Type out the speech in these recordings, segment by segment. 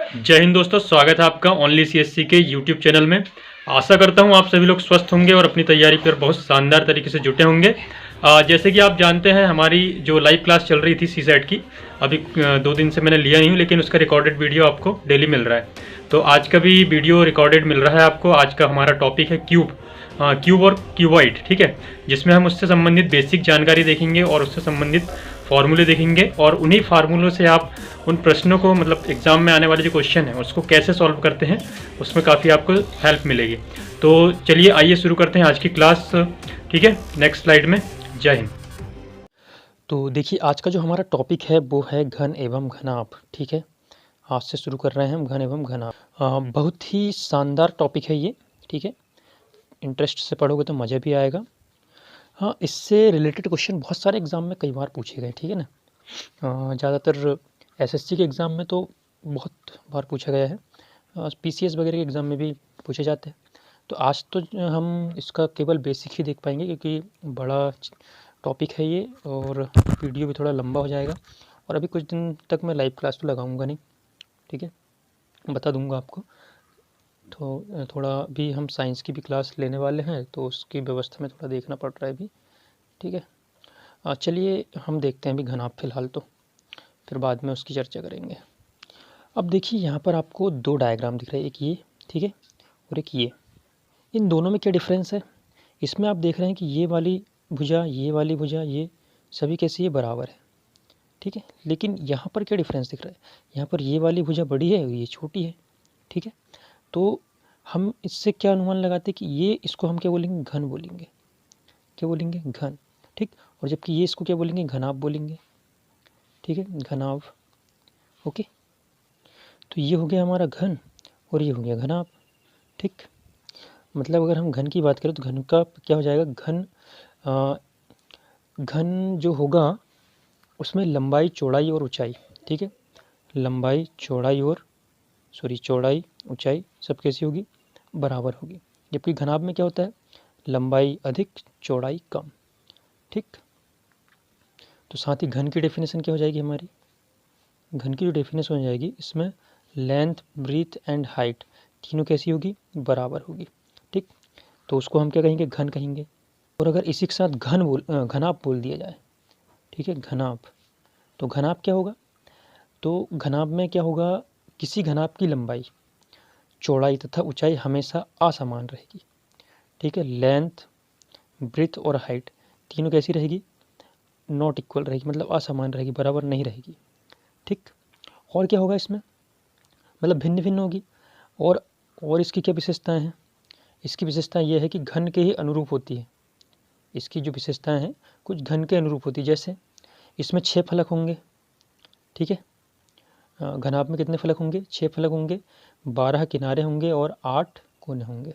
जय हिंद दोस्तों, स्वागत है आपका ओनली सीएससी के यूट्यूब चैनल में। आशा करता हूं आप सभी लोग स्वस्थ होंगे और अपनी तैयारी पर बहुत शानदार तरीके से जुटे होंगे। जैसे कि आप जानते हैं, हमारी जो लाइव क्लास चल रही थी सीसेट की, अभी 2 दिन से मैंने लिया नहीं हूं, लेकिन उसका रिकॉर्डेड वीडियो आपको डेली मिल रहा है। तो आज का भी वीडियो रिकॉर्डेड मिल रहा है आपको। आज का हमारा टॉपिक है क्यूब, क्यूब और क्यूबॉइड, ठीक है, जिसमें हम उससे संबंधित बेसिक जानकारी देखेंगे और उससे संबंधित फॉर्मूले देखेंगे, और उन्हीं फार्मूलों से आप उन प्रश्नों को, मतलब एग्जाम में आने वाले जो क्वेश्चन है उसको कैसे सॉल्व करते हैं, उसमें काफ़ी आपको हेल्प मिलेगी। तो चलिए आइए शुरू करते हैं आज की क्लास, ठीक है। नेक्स्ट स्लाइड में। जय हिंद। तो देखिए, आज का जो हमारा टॉपिक है वो है घन एवं घनाभ, ठीक है। आज से शुरू कर रहे हैं हम घन एवं घनाभ। बहुत ही शानदार टॉपिक है ये, ठीक है। इंटरेस्ट से पढ़ोगे तो मज़ा भी आएगा। हाँ, इससे रिलेटेड क्वेश्चन बहुत सारे एग्ज़ाम में कई बार पूछे गए, ठीक है ना। ज़्यादातर एसएससी के एग्ज़ाम में तो बहुत बार पूछा गया है, पीसीएस वगैरह के एग्ज़ाम में भी पूछे जाते हैं। तो आज तो हम इसका केवल बेसिक ही देख पाएंगे, क्योंकि बड़ा टॉपिक है ये और वीडियो भी थोड़ा लंबा हो जाएगा। और अभी कुछ दिन तक मैं लाइव क्लास तो लगाऊंगा नहीं, ठीक है, बता दूंगा आपको। तो थोड़ा भी हम साइंस की भी क्लास लेने वाले हैं, तो उसकी व्यवस्था में थोड़ा देखना पड़ रहा है अभी, ठीक है। चलिए हम देखते हैं अभी घनाभ फिलहाल, तो फिर बाद में उसकी चर्चा करेंगे। अब देखिए, यहाँ पर आपको दो डायग्राम दिख रहे हैं, एक ये, ठीक है, और एक ये। इन दोनों में क्या डिफरेंस है? इसमें आप देख रहे हैं कि ये वाली भुजा, ये वाली भुजा, ये सभी कैसी है, बराबर है, ठीक है। लेकिन यहाँ पर क्या डिफरेंस दिख रहा है? यहाँ पर ये वाली भुजा बड़ी है, ये छोटी है, ठीक है। तो हम इससे क्या अनुमान लगाते हैं कि ये, इसको हम क्या बोलेंगे, घन बोलेंगे। क्या बोलेंगे? घन, ठीक। और जबकि ये इसको क्या बोलेंगे, घनाभ बोलेंगे, ठीक है, घनाभ। ओके, तो ये हो गया हमारा घन और ये हो गया घनाभ, ठीक। मतलब अगर हम घन की बात करें तो घन का क्या हो जाएगा, घन जो होगा उसमें लंबाई, चौड़ाई और ऊंचाई, ठीक है, लंबाई, चौड़ाई और चौड़ाई, ऊंचाई सब कैसी होगी, बराबर होगी। जबकि घनाभ में क्या होता है, लंबाई अधिक, चौड़ाई कम, ठीक। तो साथ ही घन की डेफिनेशन क्या हो जाएगी हमारी, घन की जो डेफिनेशन हो जाएगी, इसमें लेंथ, ब्रीथ एंड हाइट तीनों कैसी होगी, बराबर होगी, ठीक। तो उसको हम क्या कहेंगे, घन कहेंगे। और अगर इसी के साथ घनाभ बोल दिया जाए, ठीक है, घनाभ, तो घनाभ क्या होगा, तो घनाभ में क्या होगा, किसी घनाभ की लंबाई, चौड़ाई तथा ऊंचाई हमेशा असमान रहेगी, ठीक है। लेंथ, ब्रीथ और हाइट तीनों कैसी रहेगी, नॉट इक्वल रहेगी, मतलब असमान रहेगी, बराबर नहीं रहेगी, ठीक। और क्या होगा इसमें, मतलब भिन्न भिन्न होगी। और इसकी क्या विशेषताएं हैं, इसकी विशेषता यह है कि घन के ही अनुरूप होती है। इसकी जो विशेषताएं हैं कुछ घन के अनुरूप होती है। जैसे इसमें 6 फलक होंगे, ठीक है। घनाभ में कितने फलक होंगे, 6 फलक होंगे, 12 किनारे होंगे और 8 कोने होंगे।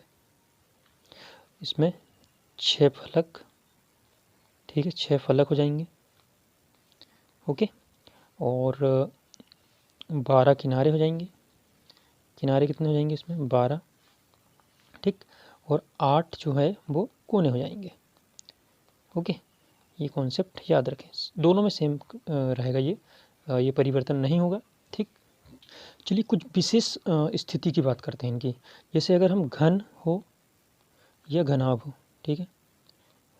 इसमें 6 फलक, ठीक है, 6 फलक हो जाएंगे, ओके। और 12 किनारे हो जाएंगे, किनारे कितने हो जाएंगे इसमें, 12, ठीक। और 8 जो है वो कोने हो जाएंगे, ओके। ये कॉन्सेप्ट याद रखें, दोनों में सेम रहेगा, ये परिवर्तन नहीं होगा, ठीक। चलिए कुछ विशेष स्थिति की बात करते हैं इनकी। जैसे अगर हम घन हो या घनाभ हो, ठीक है,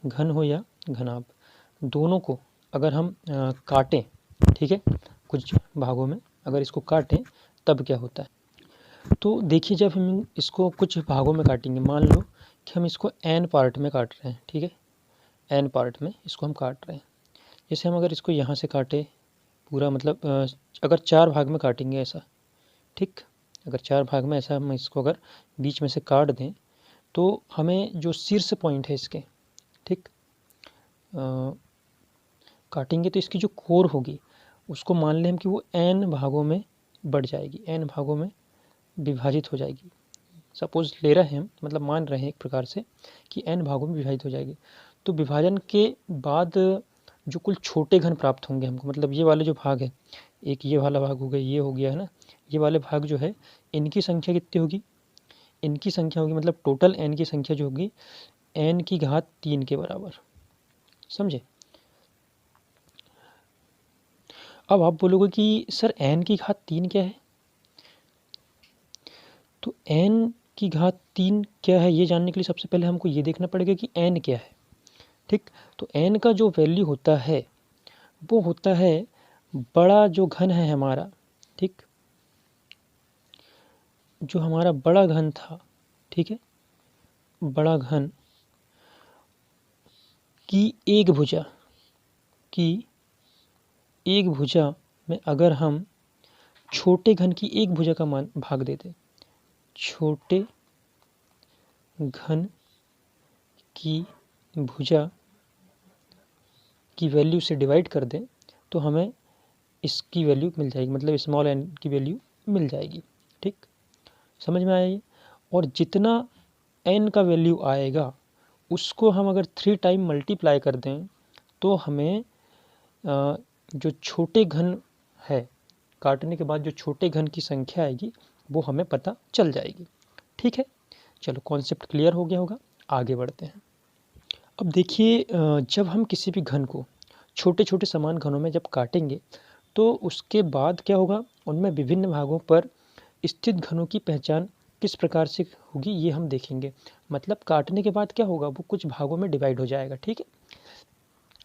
घन हो या घनाभ, दोनों को अगर हम काटें, ठीक है, कुछ भागों में अगर इसको काटें तब क्या होता है। तो देखिए, जब हम इसको कुछ भागों में काटेंगे, मान लो कि हम इसको n पार्ट में काट रहे हैं, ठीक है, n पार्ट में इसको हम काट रहे हैं। जैसे हम अगर इसको यहाँ से काटे पूरा, मतलब अगर 4 भाग में काटेंगे ऐसा, ठीक, अगर 4 भाग में ऐसा हम इसको अगर बीच में से काट दें, तो हमें जो शीर्ष पॉइंट है इसके, ठीक, काटेंगे तो इसकी जो कोर होगी उसको मान लें हम कि वो n भागों में बढ़ जाएगी, n भागों में विभाजित हो जाएगी। सपोज ले रहे हैं हम, मतलब मान रहे हैं एक प्रकार से कि n भागों में विभाजित हो जाएगी। तो विभाजन के बाद जो कुल छोटे घन प्राप्त होंगे हमको, मतलब ये वाले जो भाग है, एक ये वाला भाग हो गया, ये हो गया है ना, ये वाले भाग जो है इनकी संख्या कितनी होगी, इनकी संख्या होगी, मतलब टोटल n की संख्या जो होगी n की घात 3 के बराबर, समझे। अब आप बोलोगे कि सर n की घात 3 क्या है, तो n की घात 3 क्या है ये जानने के लिए सबसे पहले हमको ये देखना पड़ेगा कि n क्या है। ठीक, तो n का जो वैल्यू होता है वो होता है बड़ा जो घन है हमारा, ठीक, जो हमारा बड़ा घन था, ठीक है, बड़ा घन की एक भुजा में अगर हम छोटे घन की एक भुजा का मान भाग देते, छोटे घन की भुजा की वैल्यू से डिवाइड कर दें तो हमें इसकी वैल्यू मिल जाएगी, मतलब स्मॉल n की वैल्यू मिल जाएगी। ठीक, समझ में आया ये। और जितना n का वैल्यू आएगा उसको हम अगर 3 टाइम मल्टीप्लाई कर दें तो हमें जो छोटे घन है, काटने के बाद जो छोटे घन की संख्या आएगी वो हमें पता चल जाएगी। ठीक है, चलो कॉन्सेप्ट क्लियर हो गया होगा, आगे बढ़ते हैं। अब देखिए, जब हम किसी भी घन को छोटे छोटे समान घनों में जब काटेंगे तो उसके बाद क्या होगा, उनमें विभिन्न भागों पर स्थित घनों की पहचान किस प्रकार से होगी ये हम देखेंगे। मतलब काटने के बाद क्या होगा, वो कुछ भागों में डिवाइड हो जाएगा। ठीक है,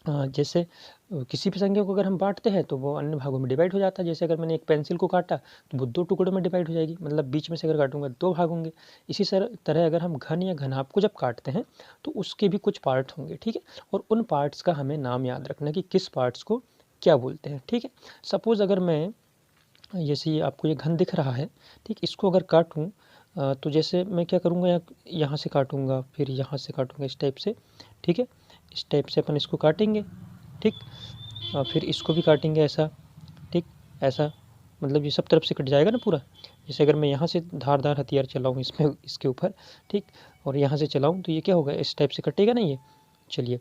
जैसे किसी भी संख्या को अगर हम बांटते हैं तो वो अन्य भागों में डिवाइड हो जाता है। जैसे अगर मैंने एक पेंसिल को काटा तो वो 2 टुकड़ों में डिवाइड हो जाएगी, मतलब बीच में से अगर काटूंगा 2 भाग होंगे। इसी तरह अगर हम घन या घनाभ को जब काटते हैं तो उसके भी कुछ पार्ट होंगे। ठीक है, और उन पार्ट्स का हमें नाम याद रखना कि किस पार्ट्स को क्या बोलते हैं। ठीक है, सपोज़ अगर मैं, जैसे ये आपको ये घन दिख रहा है, ठीक, इसको अगर काटूँ तो जैसे मैं क्या करूँगा, यहाँ से काटूँगा, फिर यहाँ से काटूँगा, इस टाइप से। ठीक है, इस टाइप से अपन इसको काटेंगे। ठीक, फिर इसको भी काटेंगे ऐसा। ठीक, ऐसा, मतलब ये सब तरफ से कट जाएगा ना पूरा। जैसे अगर मैं यहाँ से धारदार हथियार चलाऊँ इसमें, इसके ऊपर, ठीक, और यहाँ से चलाऊँ तो ये क्या होगा, इस टाइप से कटेगा ना ये। चलिए,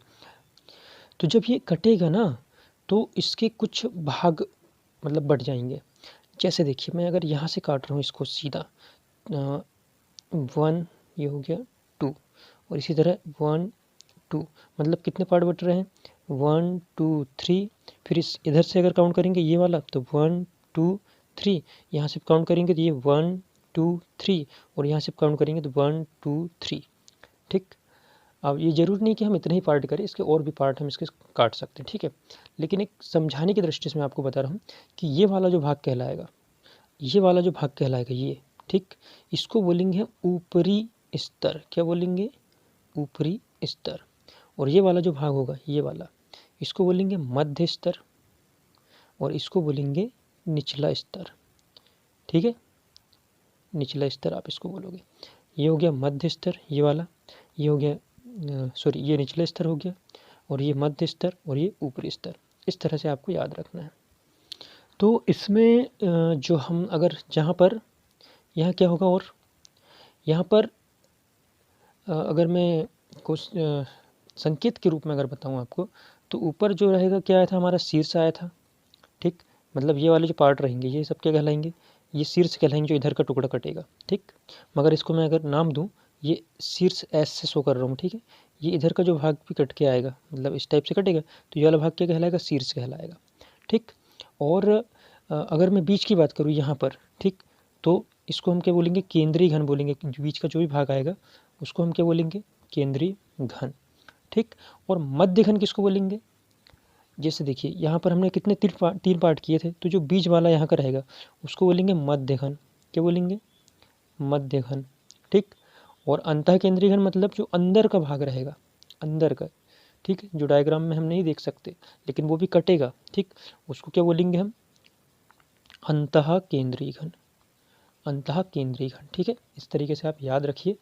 तो जब ये कटेगा ना तो इसके कुछ भाग मतलब बढ़ जाएंगे। जैसे देखिए, मैं अगर यहाँ से काट रहा हूँ इसको सीधा, 1 ये हो गया, 2, और इसी तरह 1 2, मतलब कितने पार्ट बट रहे हैं, 1 2 3। फिर इस इधर से अगर काउंट करेंगे ये वाला तो 1 2 3, यहाँ से काउंट करेंगे तो ये 1 2 3, और यहाँ से काउंट करेंगे तो 1 2 3। ठीक, अब ये जरूरी नहीं कि हम इतने ही पार्ट करें, इसके और भी पार्ट हम इसके काट सकते हैं। ठीक है, लेकिन एक समझाने की दृष्टि से मैं आपको बता रहा हूँ कि ये वाला जो भाग कहलाएगा, ये वाला जो भाग कहलाएगा ये, ठीक, इसको बोलेंगे ऊपरी स्तर। क्या बोलेंगे, ऊपरी स्तर। और ये वाला जो भाग होगा, ये वाला, इसको बोलेंगे मध्य स्तर, और इसको बोलेंगे निचला स्तर। ठीक है, निचला स्तर आप इसको बोलोगे। ये हो गया मध्य स्तर, ये वाला, ये हो गया सॉरी, ये निचला स्तर हो गया, और ये मध्य स्तर, और ये ऊपरी स्तर। इस तरह से आपको याद रखना है। तो इसमें जो हम अगर जहाँ पर, यहाँ क्या होगा, और यहाँ पर अगर मैं कुछ संकेत के रूप में अगर बताऊँ आपको, तो ऊपर जो रहेगा क्या आया था, हमारा शीर्ष आया था। ठीक, मतलब ये वाले जो पार्ट रहेंगे ये सब क्या कहलाएंगे, ये शीर्ष कहलाएंगे, जो इधर का टुकड़ा कटेगा। ठीक, मगर इसको मैं अगर नाम दूँ, ये शीर्ष एस से शो कर रहा हूँ। ठीक है, ये इधर का जो भाग भी कट के आएगा, मतलब इस टाइप से कटेगा, तो ये वाला भाग क्या कहलाएगा, शीर्ष कहलाएगा। ठीक, और अगर मैं बीच की बात करूँ यहाँ पर, ठीक, तो इसको हम क्या बोलेंगे, केंद्रीय घन बोलेंगे। बीच का जो भी भाग आएगा उसको हम क्या बोलेंगे, केंद्रीय घन। ठीक, और मध्य घन किसको बोलेंगे, जैसे देखिए यहाँ पर हमने कितने 3 पार्ट किए थे, तो जो बीच वाला यहाँ का रहेगा उसको बोलेंगे मध्य घन। क्या बोलेंगे, मध्य घन। ठीक, और अंतः केंद्रीय घन मतलब जो अंदर का भाग रहेगा, अंदर का। ठीक, जो डायग्राम में हम नहीं देख सकते लेकिन वो भी कटेगा। ठीक, उसको क्या बोलेंगे हम, अंतः केंद्रीय घन, अंतः केंद्रीय घन। ठीक है, इस तरीके से आप याद रखिए।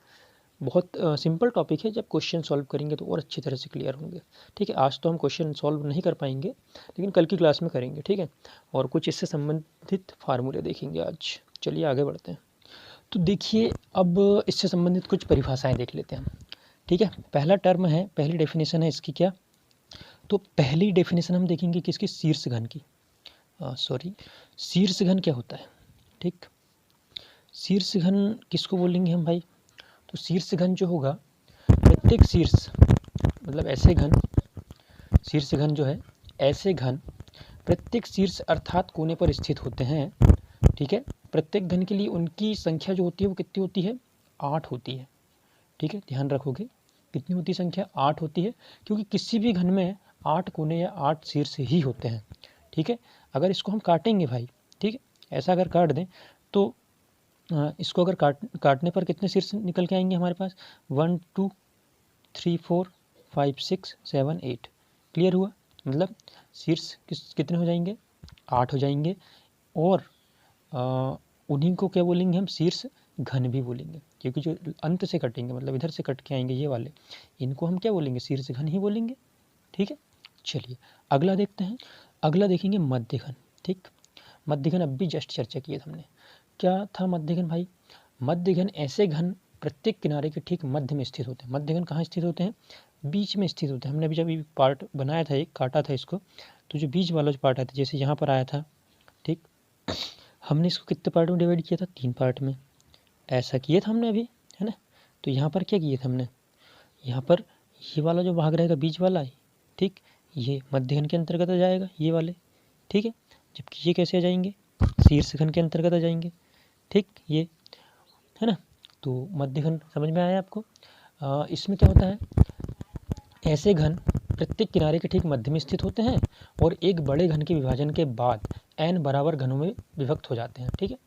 बहुत सिंपल टॉपिक है, जब क्वेश्चन सॉल्व करेंगे तो और अच्छी तरह से क्लियर होंगे। ठीक है, आज तो हम क्वेश्चन सॉल्व नहीं कर पाएंगे लेकिन कल की क्लास में करेंगे। ठीक है, और कुछ इससे संबंधित फार्मूले देखेंगे आज। चलिए आगे बढ़ते हैं। तो देखिए, अब इससे संबंधित कुछ परिभाषाएं देख लेते हैं हम। ठीक है, पहला टर्म है, पहली डेफिनेशन है इसकी क्या, तो पहली डेफिनेशन हम देखेंगे किसकी, शीर्ष घन की। शीर्ष घन क्या होता है। ठीक, शीर्ष घन किसको बोलेंगे हम भाई, तो शीर्ष घन जो होगा, प्रत्येक शीर्ष, मतलब ऐसे घन, शीर्ष घन जो है, ऐसे घन प्रत्येक शीर्ष अर्थात कोने पर स्थित होते हैं। ठीक है, प्रत्येक घन के लिए उनकी संख्या जो होती है वो कितनी होती है, 8 होती है। ठीक है, ध्यान रखोगे कितनी होती है संख्या, 8 होती है, क्योंकि किसी भी घन में 8 कोने या 8 शीर्ष ही होते हैं। ठीक है, अगर इसको हम काटेंगे भाई, ठीक है, ऐसा अगर काट दें तो इसको अगर काटने पर कितने शीर्ष निकल के आएंगे हमारे पास, 1 2 3 4 5 6 7 8। क्लियर हुआ, मतलब शीर्ष कितने हो जाएंगे, 8 हो जाएंगे। और उन्हीं को क्या बोलेंगे हम, शीर्ष घन भी बोलेंगे, क्योंकि जो अंत से कटेंगे मतलब इधर से कट के आएंगे ये वाले, इनको हम क्या बोलेंगे, शीर्ष घन ही बोलेंगे। ठीक है, चलिए अगला देखते हैं। अगला देखेंगे मध्य घन। ठीक, मध्य घन अब भी जस्ट चर्चा की है हमने। क्या था मध्य घन भाई, मध्य घन ऐसे घन प्रत्येक किनारे के ठीक मध्य में स्थित होते हैं। मध्य घन कहाँ स्थित होते हैं, बीच में स्थित होते हैं। हमने अभी जब पार्ट बनाया था, एक काटा था इसको, तो जो बीच वाला जो पार्ट आया था, जैसे यहाँ पर आया था, ठीक, हमने इसको कितने पार्ट में डिवाइड किया था, 3 पार्ट में, ऐसा किया था हमने अभी, है ना। तो यहाँ पर क्या किया था हमने, यहाँ पर ये वाला जो भाग रहेगा बीच वाला है, ठीक, ये मध्य घन के अंतर्गत आ जाएगा ये वाले। ठीक है, जबकि ये कैसे आ जाएंगे, शीर्ष घन के अंतर्गत आ जाएंगे। ठीक, ये है ना। तो मध्य घन समझ में आया आपको। इसमें क्या होता है, ऐसे घन प्रत्येक किनारे के ठीक मध्य में स्थित होते हैं और एक बड़े घन के विभाजन के बाद n बराबर घनों में विभक्त हो जाते हैं। ठीक है,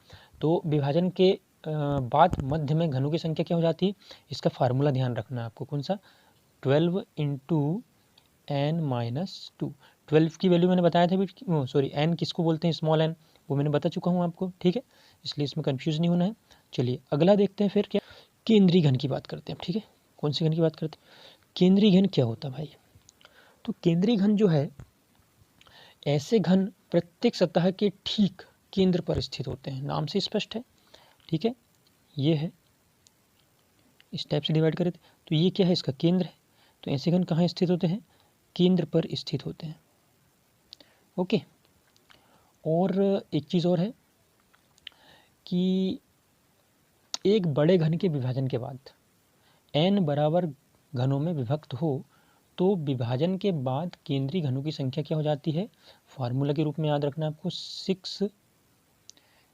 तो विभाजन के बाद मध्य में घनों की संख्या क्या हो जाती है, इसका फार्मूला ध्यान रखना है आपको, कौन सा, 12 इंटू n माइनस 2। 12 की वैल्यू मैंने बताया था, सॉरी n किसको बोलते हैं, स्मॉल n, वो मैंने बता चुका हूँ आपको। ठीक है, इसलिए इसमें कन्फ्यूज़ नहीं होना है। चलिए अगला देखते हैं फिर क्या, केंद्रीय घन की बात करते हैं। ठीक है, कौन सी घन की बात करते हैं, केंद्रीय घन क्या होता है भाई। तो केंद्रीय घन जो है, ऐसे घन प्रत्येक सतह के ठीक केंद्र पर स्थित होते हैं, नाम से स्पष्ट है। ठीक है, ये है, इस टाइप से डिवाइड करें तो ये क्या है, इसका केंद्र है। तो ऐसे घन कहाँ स्थित होते हैं, केंद्र पर स्थित होते हैं। ओके, और एक चीज़ और है कि एक बड़े घन के विभाजन के बाद n बराबर घनों में विभक्त हो तो विभाजन के बाद केंद्रीय घनों की संख्या क्या हो जाती है, फार्मूला के रूप में याद रखना है आपको,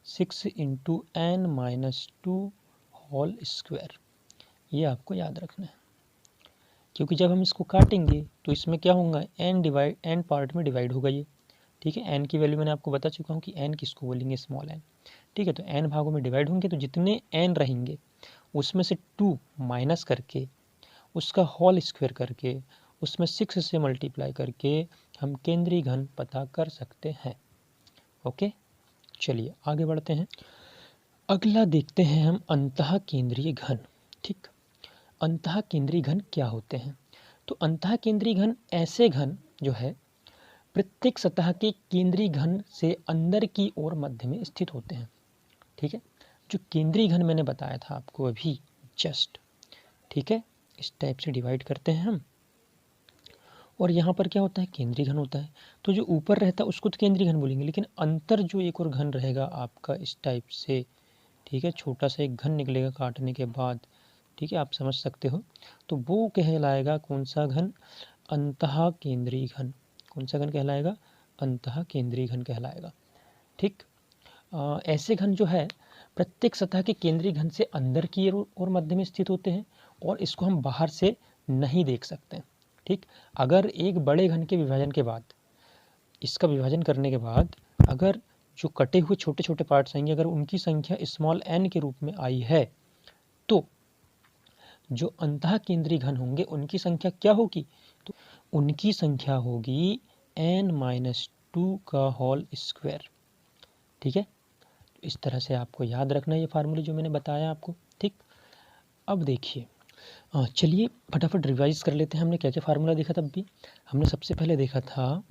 6 into n minus 2 whole square. ये आपको याद रखना है, क्योंकि जब हम इसको काटेंगे तो इसमें क्या होगा, n पार्ट में डिवाइड होगा ये। ठीक है, n की वैल्यू मैंने आपको बता चुका हूँ कि n किसको बोलेंगे, स्मॉल n। ठीक है, तो n भागों में डिवाइड होंगे, तो जितने n रहेंगे उसमें से 2 माइनस करके, उसका होल स्क्वायर करके, उसमें 6 से मल्टीप्लाई करके हम केंद्रीय घन पता कर सकते हैं। ओके, चलिए आगे बढ़ते हैं। अगला देखते हैं हम अंतः केंद्रीय घन। ठीक, अंतः केंद्रीय घन क्या होते हैं। तो अंतः केंद्रीय घन ऐसे घन जो है प्रत्येक सतह के केंद्रीय घन से अंदर की ओर मध्य में स्थित होते हैं। ठीक है, जो केंद्रीय घन मैंने बताया था आपको अभी जस्ट, ठीक है, इस टाइप से डिवाइड करते हैं हम, और यहाँ पर क्या होता है, केंद्रीय घन होता है। तो जो ऊपर रहता है उसको तो केंद्रीय घन बोलेंगे, लेकिन अंतर जो एक और घन रहेगा आपका इस टाइप से, ठीक है, छोटा सा एक घन निकलेगा काटने के बाद, ठीक है, आप समझ सकते हो, तो वो कहलाएगा कौन सा घन, अंतः केंद्रीय घन। कौन सा घन कहलाएगा, अंतः केंद्रीय घन कहलाएगा। ठीक, ऐसे घन जो है प्रत्येक सतह के केंद्रीय घन से अंदर की ओर मध्य में स्थित होते हैं और इसको हम बाहर से नहीं देख सकते। ठीक, अगर एक बड़े घन के विभाजन के बाद, इसका विभाजन करने के बाद अगर जो कटे हुए छोटे छोटे पार्ट्स आएंगे, अगर उनकी संख्या स्मॉल n के रूप में आई है, तो जो अंतः केंद्रीय घन होंगे उनकी संख्या क्या होगी, तो उनकी संख्या होगी n माइनस 2 का होल स्क्वायर। ठीक है, इस तरह से आपको याद रखना है ये फार्मूले जो मैंने बताया आपको। ठीक, अब देखिए, चलिए फटाफट रिवाइज कर लेते हैं। हमने क्या क्या फार्मूला देखा था अभी, हमने सबसे पहले देखा था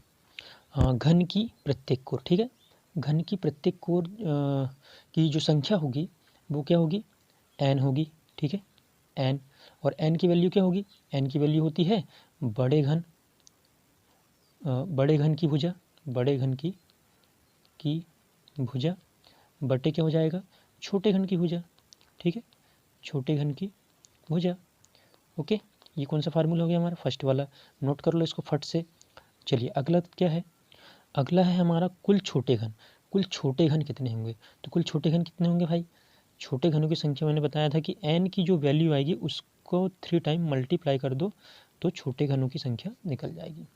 घन की प्रत्येक कोर। ठीक है, घन की प्रत्येक कोर की जो संख्या होगी वो क्या होगी, n होगी। ठीक है, n, और n की वैल्यू क्या होगी, n की वैल्यू होती है बड़े घन की भुजा, बड़े घन की भुजा बटे क्या हो जाएगा, छोटे घन की भुजा। ठीक है, छोटे घन की भुजा। ओके, ये कौन सा फार्मूला हो गया हमारा, फर्स्ट वाला, नोट कर लो इसको फट से। चलिए अगला क्या है, अगला है हमारा कुल छोटे घन। कुल छोटे घन कितने होंगे। तो कुल छोटे घन कितने होंगे भाई, छोटे घनों की संख्या मैंने बताया था कि n की जो वैल्यू आएगी उसको 3 टाइम मल्टीप्लाई कर दो तो छोटे घनों की संख्या निकल जाएगी।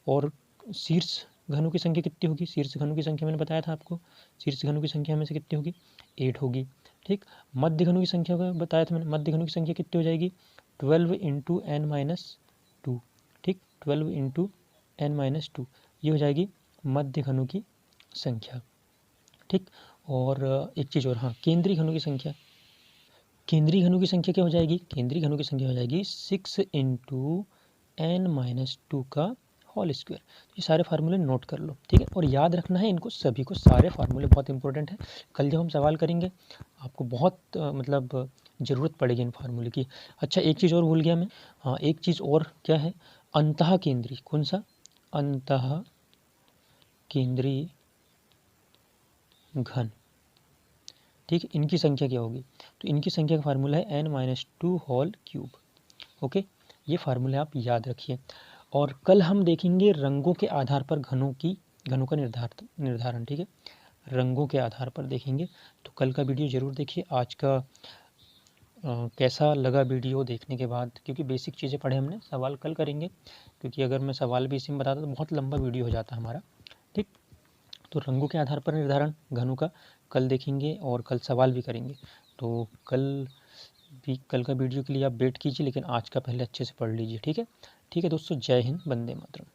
और शीर्ष घनों की संख्या कितनी होगी, शीर्ष घनों की संख्या मैंने बताया था आपको, शीर्ष घनों की संख्या में से कितनी होगी 8 होगी। ठीक, मध्य घनों की संख्या का बताया था मैंने, मध्य घनों की संख्या कितनी हो जाएगी 12 इंटू n माइनस 2। ठीक, 12 इंटू n माइनस 2 ये हो जाएगी मध्य घनों की संख्या। ठीक, और एक चीज़ और, हाँ, केंद्रीय घनों की संख्या, केंद्रीय घनों की संख्या क्या हो जाएगी, केंद्रीय घनों की संख्या हो जाएगी 6 इंटू n माइनस 2 का होल स्क्वायर। ये सारे फार्मूले नोट कर लो, ठीक है, और याद रखना है इनको सभी को, सारे फार्मूले बहुत इंपॉर्टेंट है। कल जब हम सवाल करेंगे आपको बहुत मतलब ज़रूरत पड़ेगी इन फार्मूले की। अच्छा, एक चीज़ और भूल गया मैं, हाँ, एक चीज़ और क्या है, अंतः केंद्रीय, कौन सा, अंतः केंद्रीय घन। ठीक है, इनकी संख्या क्या होगी, तो इनकी संख्या का फार्मूला है n minus 2 whole cube. Okay, ये फार्मूला आप याद रखिए। और कल हम देखेंगे रंगों के आधार पर घनों का निर्धारण। ठीक है, रंगों के आधार पर देखेंगे, तो कल का वीडियो ज़रूर देखिए। आज का कैसा लगा वीडियो देखने के बाद, क्योंकि बेसिक चीज़ें पढ़े हमने, सवाल कल करेंगे, क्योंकि अगर मैं सवाल भी इसी में बताता तो बहुत लंबा वीडियो हो जाता हमारा। ठीक, तो रंगों के आधार पर निर्धारण घनों का कल देखेंगे और कल सवाल भी करेंगे। तो कल का वीडियो के लिए आप वेट कीजिए, लेकिन आज का पहले अच्छे से पढ़ लीजिए। ठीक है, ठीक है दोस्तों, जय हिंद, वंदे मातरम।